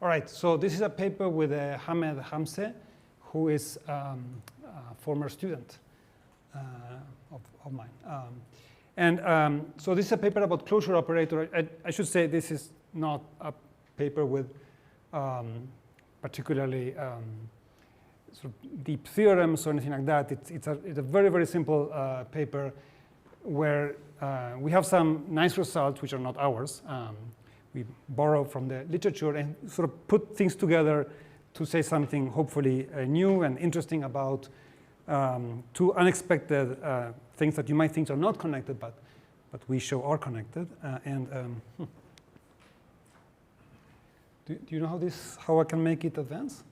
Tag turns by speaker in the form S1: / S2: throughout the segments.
S1: All right, so this is a paper with Hamze, who is a former student of mine. So this is a paper about closure operator. I should say this is not a paper with particularly sort of deep theorems or anything like that. It's a very, very simple paper where we have some nice results which are not ours. We borrow from the literature and sort of put things together to say something hopefully new and interesting about two unexpected things that you might think are not connected, but we show are connected. Do you know how I can make it advance?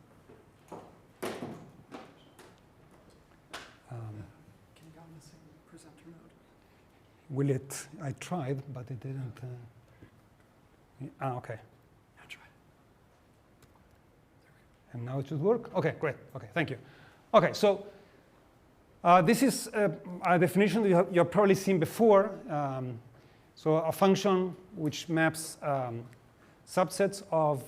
S2: Can you go in the same presenter mode?
S1: Will it? I tried, but it didn't. Okay.
S2: I tried.
S1: And now it should work? OK, great. OK, thank you. OK, so this is a definition that you have probably seen before. So a function which maps subsets of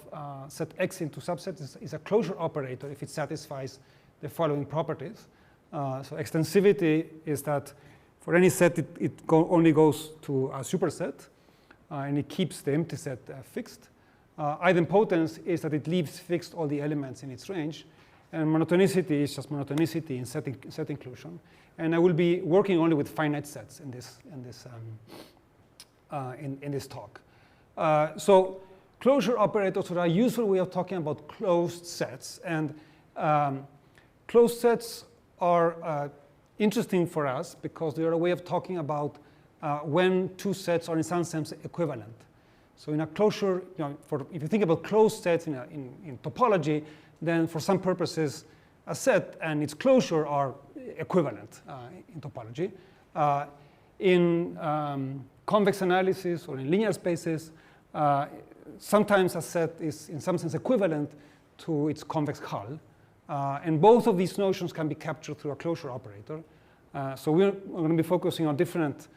S1: set X into subsets is a closure operator if it satisfies the following properties. So extensivity is that for any set, it only goes to a superset. And it keeps the empty set fixed. Idempotence is that it leaves fixed all the elements in its range. And monotonicity is just monotonicity in set inclusion. And I will be working only with finite sets in this talk. So closure operators are a useful way of talking about closed sets. And closed sets are interesting for us because they are a way of talking about when two sets are in some sense equivalent. So in a closure, if you think about closed sets in topology, then for some purposes, a set and its closure are equivalent in topology. In convex analysis or in linear spaces, sometimes a set is in some sense equivalent to its convex hull. And both of these notions can be captured through a closure operator. So we're going to be focusing on different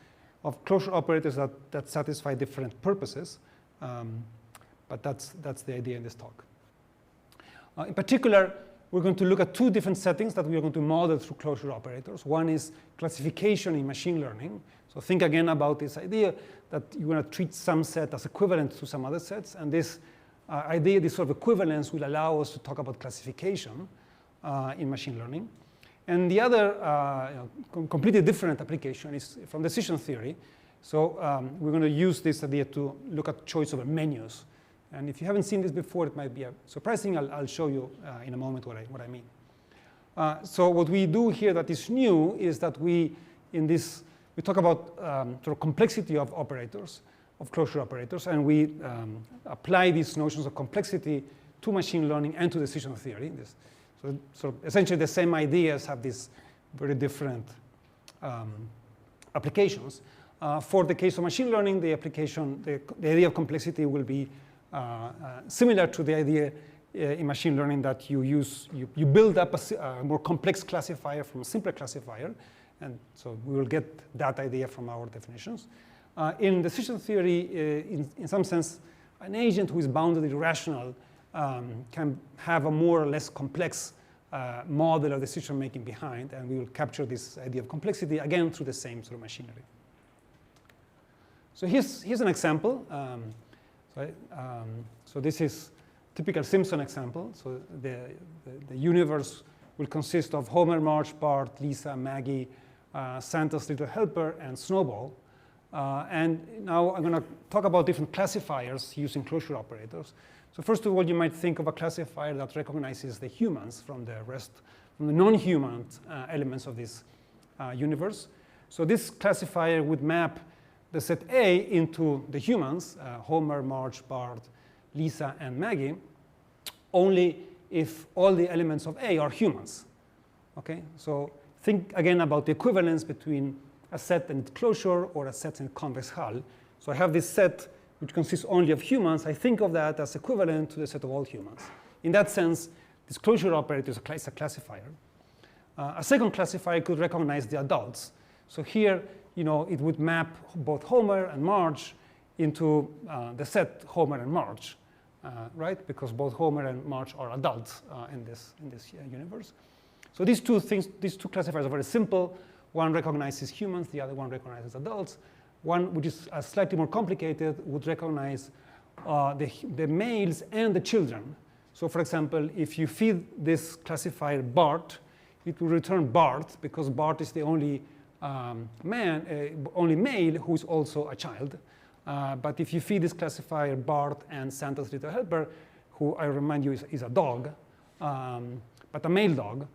S1: of closure operators that satisfy different purposes. But that's the idea in this talk. In particular, we're going to look at two different settings that we are going to model through closure operators. One is classification in machine learning. So think again about this idea that you want to treat some set as equivalent to some other sets. And this idea, this sort of equivalence, will allow us to talk about classification in machine learning. And the other completely different application is from decision theory. So we're going to use this idea to look at choice over menus. And if you haven't seen this before, it might be surprising. I'll show you in a moment what I mean. So what we do here that is new is that we talk about sort of complexity of operators, of closure operators, and we apply these notions of complexity to machine learning and to decision theory. So essentially the same ideas have these very different applications. For the case of machine learning, the idea of complexity will be similar to the idea in machine learning that you build up a more complex classifier from a simpler classifier. And so we will get that idea from our definitions. In decision theory, in some sense, an agent who is boundedly rational can have a more or less complex model of decision making behind, and we will capture this idea of complexity again through the same sort of machinery. So here's an example. So this is typical Simpson example. So the universe will consist of Homer, Marge, Bart, Lisa, Maggie, Santa's little helper, and Snowball. And now I'm going to talk about different classifiers using closure operators. So first of all, you might think of a classifier that recognizes the humans from the non-human elements of this universe. So this classifier would map the set A into the humans, Homer, Marge, Bart, Lisa, and Maggie, only if all the elements of A are humans. Okay? So think again about the equivalence between a set and its closure or a set and convex hull. So I have this set which consists only of humans. I think of that as equivalent to the set of all humans. In that sense, this closure operator is a classifier. A second classifier could recognize the adults. So here, it would map both Homer and Marge into the set Homer and Marge. right? Because both Homer and Marge are adults in this universe. So these two classifiers are very simple. One recognizes humans, the other one recognizes adults. One, which is slightly more complicated, would recognize the males and the children. So for example, if you feed this classifier Bart, it will return Bart, because Bart is the only only male who is also a child. But if you feed this classifier Bart and Santa's little helper, who I remind you is a dog, but a male dog,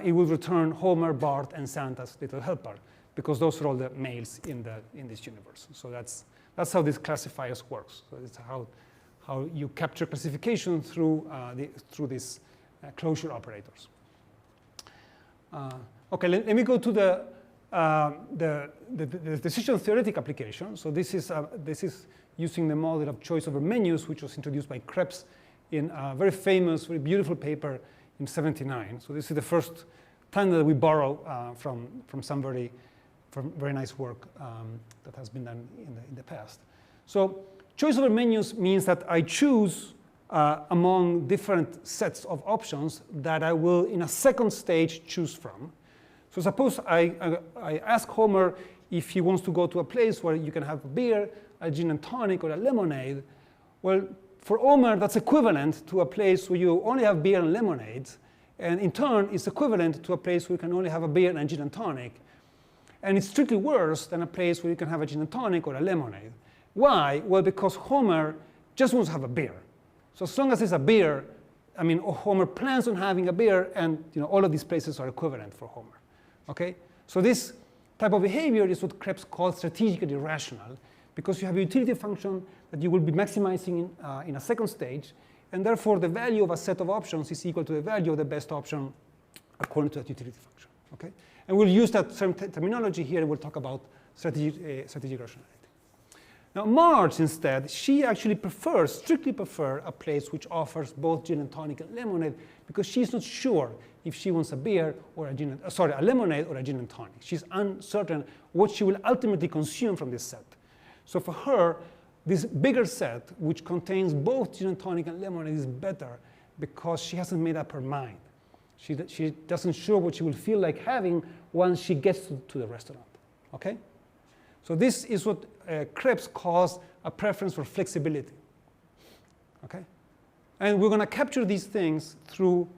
S1: it will return Homer, Bart, and Santa's little helper, because those are all the males in this universe. So that's how these classifiers works. So it's how you capture classification through these closure operators. Okay, let me go to the decision theoretic application. So this is using the model of choice over menus, which was introduced by Krebs in a very famous, very beautiful paper in '79. So this is the first time that we borrow from some very nice work that has been done in the past. So choice over menus means that I choose among different sets of options that I will, in a second stage, choose from. So suppose I ask Homer if he wants to go to a place where you can have a beer, a gin and tonic, or a lemonade. Well, for Homer, that's equivalent to a place where you only have beer and lemonade. And in turn, it's equivalent to a place where you can only have a beer and a gin and tonic. And it's strictly worse than a place where you can have a gin and tonic or a lemonade. Why? Well, because Homer just wants to have a beer. So as long as it's a beer, I mean, Homer plans on having a beer, and all of these places are equivalent for Homer. Okay? So this type of behavior is what Krebs calls strategically rational, because you have a utility function that you will be maximizing in a second stage, and therefore the value of a set of options is equal to the value of the best option according to that utility function. Okay? And we'll use that same terminology here, and we'll talk about strategic rationality. Now, Marge, instead, she actually strictly prefers a place which offers both gin and tonic and lemonade, because she's not sure if she wants a beer or a lemonade or a gin and tonic. She's uncertain what she will ultimately consume from this set. So for her, this bigger set, which contains both gin and tonic and lemonade, is better because she hasn't made up her mind. She doesn't sure what she will feel like having once she gets to the restaurant. Okay? So this is what Krebs calls a preference for flexibility. Okay? And we're going to capture these things through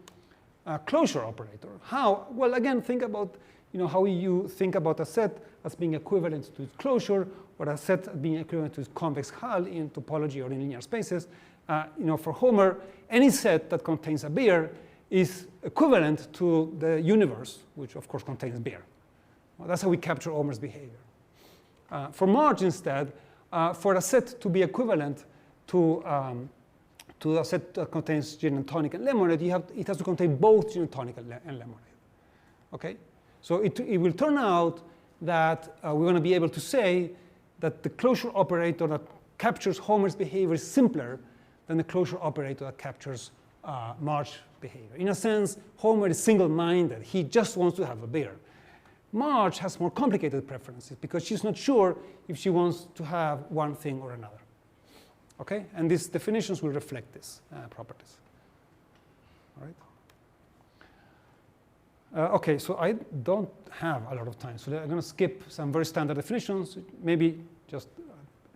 S1: a closure operator. How? Well, again, think about how you think about a set as being equivalent to its closure, or a set being equivalent to its convex hull in topology or in linear spaces. For Homer, any set that contains a beer is equivalent to the universe, which of course contains beer. Well, that's how we capture Homer's behavior. For Marge, instead, for a set to be equivalent to a set that contains gin and tonic and lemonade, it has to contain both gin and tonic and lemonade. Okay? So it will turn out that we're going to be able to say that the closure operator that captures Homer's behavior is simpler than the closure operator that captures Marge's behavior. In a sense, Homer is single-minded. He just wants to have a beer. Marge has more complicated preferences because she's not sure if she wants to have one thing or another. Okay? And these definitions will reflect these properties. All right? Okay, so I don't have a lot of time, so I'm going to skip some very standard definitions. Maybe just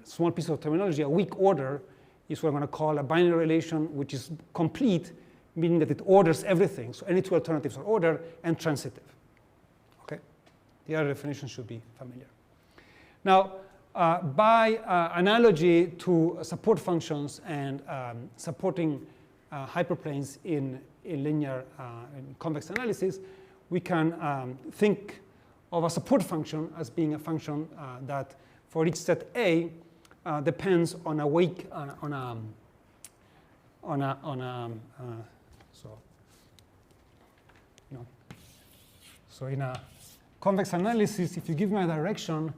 S1: a small piece of terminology. A weak order is what I'm going to call a binary relation which is complete, meaning that it orders everything. So any two alternatives are ordered and transitive. Okay? The other definition should be familiar. Now, by analogy to support functions and supporting hyperplanes in linear in convex analysis, we can think of a support function as being a function that for each set A depends on a weak so in a convex analysis, if you give me a direction,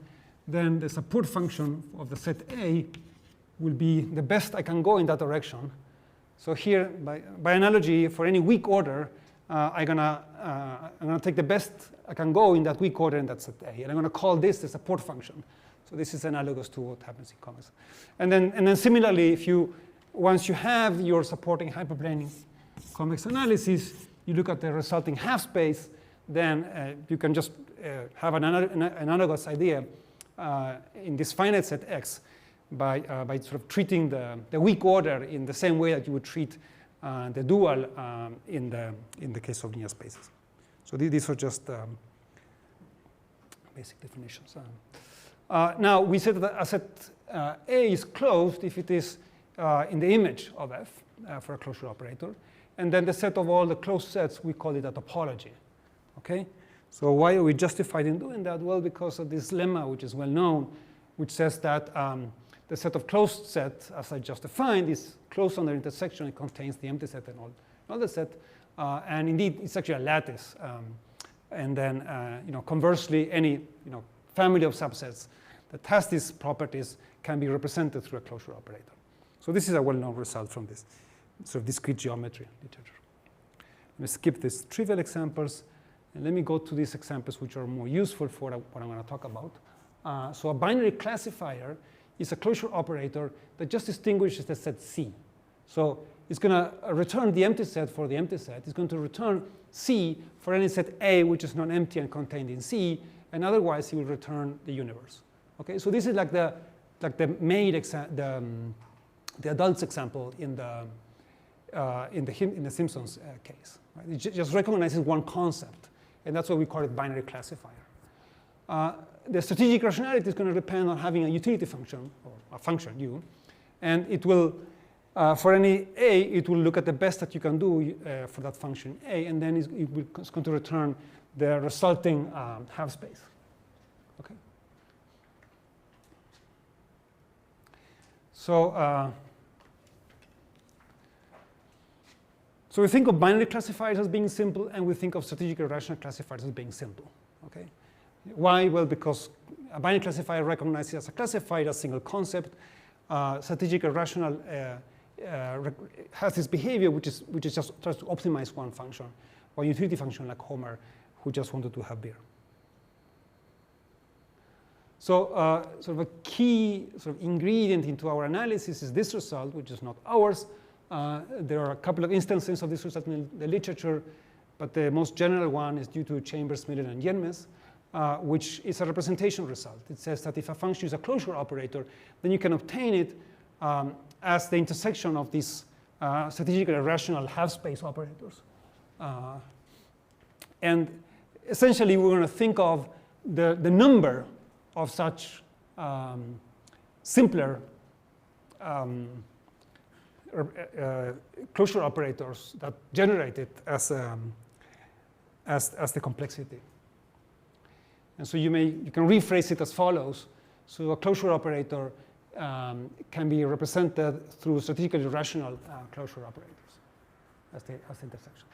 S1: then the support function of the set A will be the best I can go in that direction. So here, by analogy, for any weak order, I'm gonna take the best I can go in that weak order in that set A, and I'm gonna call this the support function. So this is analogous to what happens in convex. And then similarly, if you once you have your supporting hyperplane convex analysis, you look at the resulting half space, then you can just have an analogous idea in this finite set X by sort of treating the weak order in the same way that you would treat the dual in the case of linear spaces. So these are just basic definitions. Now we said that a set A is closed if it is in the image of F for a closure operator. And then the set of all the closed sets, we call it a topology. Okay? So why are we justified in doing that? Well, because of this lemma, which is well known, which says that the set of closed sets, as I just defined, is closed on the intersection. It contains the empty set and all the set. And indeed, it's actually a lattice. And then, conversely, any family of subsets that has these properties can be represented through a closure operator. So this is a well-known result from this sort of discrete geometry literature. Let me skip these trivial examples, and let me go to these examples which are more useful for what I'm going to talk about. So a binary classifier is a closure operator that just distinguishes the set C. So it's going to return the empty set for the empty set. It's going to return C for any set A which is non-empty and contained in C, and otherwise it will return the universe. Okay, so this is like the adults example in the Simpsons case. Right? It just recognizes one concept, and that's why we call it binary classifier. The strategic rationality is going to depend on having a utility function, or a function U, and it will, for any A, it will look at the best that you can do for that function A, and then it's going to return the resulting half space. Okay. So we think of binary classifiers as being simple, and we think of strategic irrational classifiers as being simple. Okay. Why? Well, because a binary classifier recognizes as a classifier a single concept. Strategic irrational has this behavior which is just tries to optimize one function, or utility function like Homer, who just wanted to have beer. So sort of a key sort of ingredient into our analysis is this result, which is not ours. There are a couple of instances of this result in the literature, but the most general one is due to Chambers, Miller, and Yenmes, which is a representation result. It says that if a function is a closure operator, then you can obtain it as the intersection of these strategically irrational half-space operators. And essentially, we're going to think of the number of such simpler closure operators that generate it as the complexity. And so you can rephrase it as follows. So a closure operator can be represented through strategically irrational closure operators as the intersection.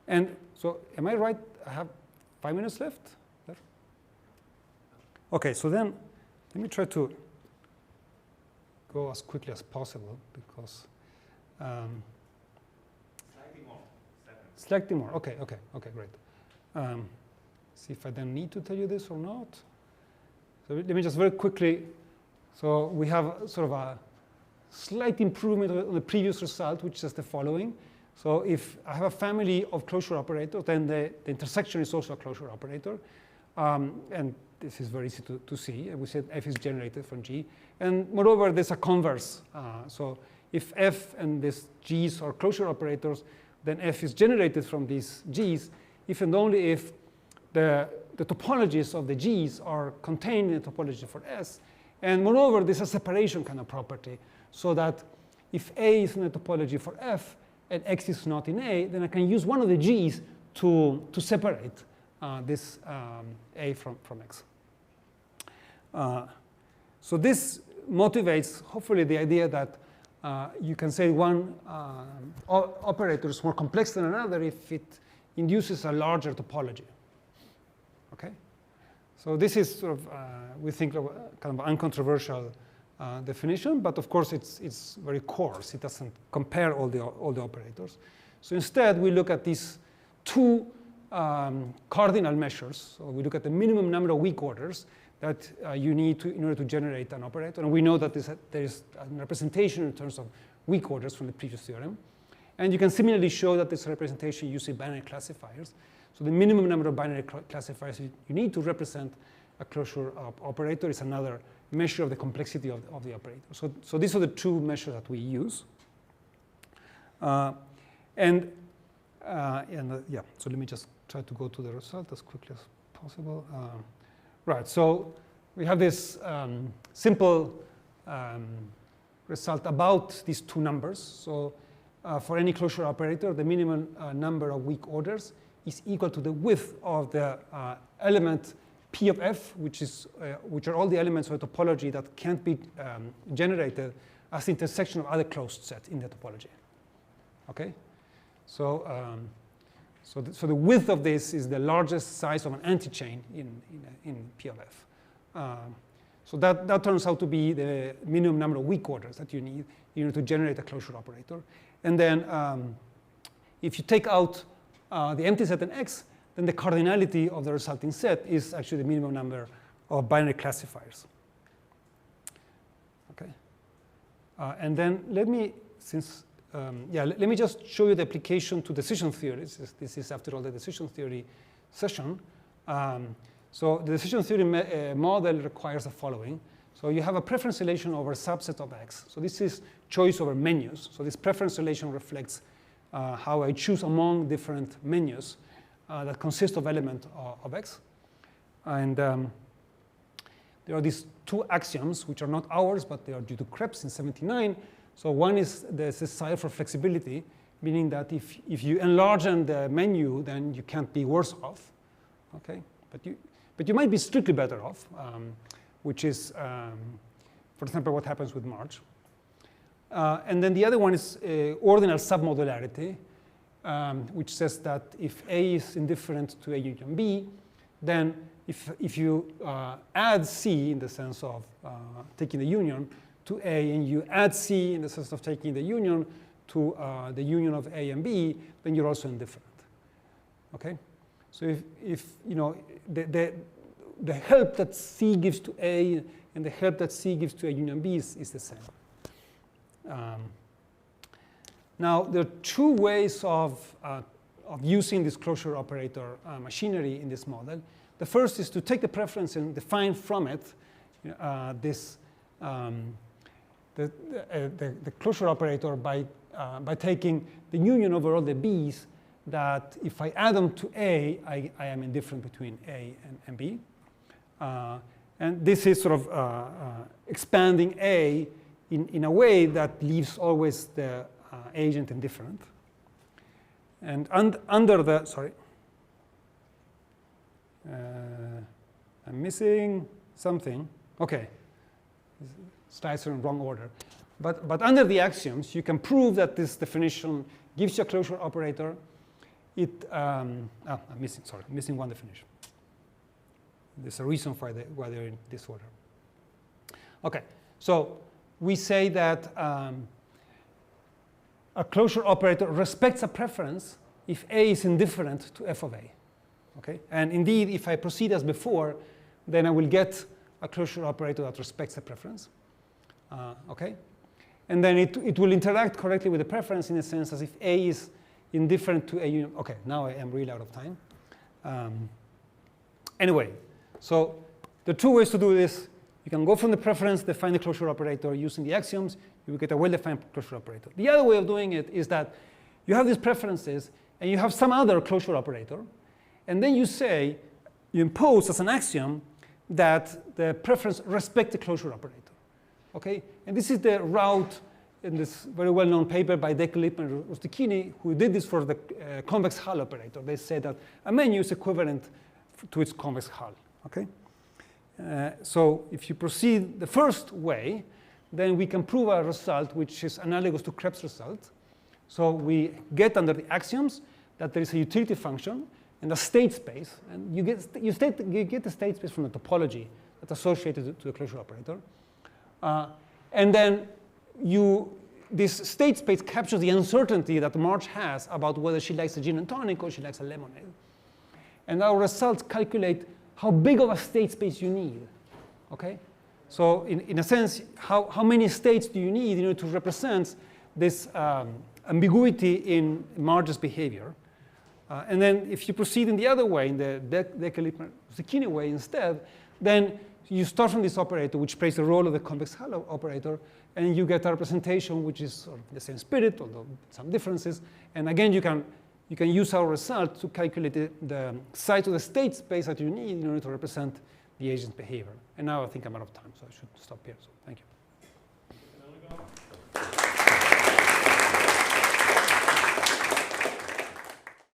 S1: And so am I right? I have 5 minutes left? Okay, so then let me try to go as quickly as possible because
S3: slightly more.
S1: Slightly more. Okay, great. See if I then need to tell you this or not. So let me just very quickly. So we have sort of a slight improvement on the previous result, which is the following. So if I have a family of closure operators, then the intersection is also a closure operator. And this is very easy to see. We said F is generated from G. And moreover, there's a converse. So if F and these G's are closure operators, then F is generated from these G's if and only if the topologies of the G's are contained in the topology for S. And moreover, there's a separation kind of property, so that if A is in the topology for F and X is not in A, then I can use one of the G's to separate this A from X. So this motivates, hopefully, the idea that you can say one operator is more complex than another if it induces a larger topology. Okay? So this is sort of, we think, kind of uncontroversial definition, but of course it's very coarse. It doesn't compare all the operators. So instead, we look at these two cardinal measures. So we look at the minimum number of weak orders that you need in order to generate an operator. And we know that there is a representation in terms of weak orders from the previous theorem. And you can similarly show that this representation using binary classifiers. So the minimum number of binary classifiers you need to represent a closure operator is another measure of the complexity of the operator. So these are the two measures that we use. Yeah, so let me just try to go to the result as quickly as possible. Right, so we have this simple result about these two numbers. So for any closure operator, the minimum number of weak orders is equal to the width of the element P of f, which are all the elements of a topology that can't be generated as the intersection of other closed sets in the topology. Okay, so the width of this is the largest size of an antichain in P of f. So that turns out to be the minimum number of weak orders that you need in order to generate a closure operator. And then if you take out the empty set in X, then the cardinality of the resulting set is actually the minimum number of binary classifiers. Okay. And then let me, let me just show you the application to decision theory. This is, after all, the decision theory session. So the decision theory model requires the following. So you have a preference relation over a subset of X. So this is choice over menus. So this preference relation reflects how I choose among different menus that consist of element of X. And there are these two axioms, which are not ours, but they are due to Krebs in '79. So one is the desire for flexibility, meaning that if you enlarge the menu, then you can't be worse off. Okay, but you might be strictly better off, which is, for example, what happens with March. And then the other one is ordinal submodularity, which says that if A is indifferent to A union B, then if you add C in the sense of taking the union to A, and you add C in the sense of taking the union to the union of A and B, then you're also indifferent. Okay, so if you know the help that C gives to A and the help that C gives to A union B is the same. Now, there are two ways of using this closure operator machinery in this model. The first is to take the preference and define from it the closure operator by taking the union over all the B's that if I add them to A, I am indifferent between A and B. And this is sort of expanding A in a way that leaves always the agent indifferent. And under the, sorry, I'm missing something. Okay, slides are in wrong order. But under the axioms, you can prove that this definition gives you a closure operator. I'm missing one definition. There's a reason why they're in this order. Okay, so we say that a closure operator respects a preference if A is indifferent to f of A. Okay, and indeed, if I proceed as before, then I will get a closure operator that respects a preference. Okay, and then it will interact correctly with the preference in a sense as if A is indifferent to A union. Okay, now I am really out of time. Anyway, so there are two ways to do this. You can go from the preference, define the closure operator using the axioms. You will get a well-defined closure operator. The other way of doing it is that you have these preferences, and you have some other closure operator, and then you say, you impose as an axiom that the preference respects the closure operator. Okay, and this is the route in this very well-known paper by Echenique and Echenique, who did this for the convex hull operator. They said that a menu is equivalent to its convex hull. Okay, so if you proceed the first way, then we can prove a result which is analogous to Krebs' result. So we get under the axioms that there is a utility function and a state space, and you get the state space from the topology that's associated to the closure operator, and then this state space captures the uncertainty that March has about whether she likes a gin and tonic or she likes a lemonade. And our results calculate how big of a state space you need. Okay, so in a sense, how many states do you need in order to represent this ambiguity in Marge's behavior. And then if you proceed in the other way, in the Echenique way instead, then you start from this operator, which plays the role of the convex Hull operator, and you get a representation which is sort of the same spirit, although some differences. And again, you can use our result to calculate the size of the state space that you need in order to represent the agent's behavior. And now I think I'm out of time, so I should stop here. So thank you.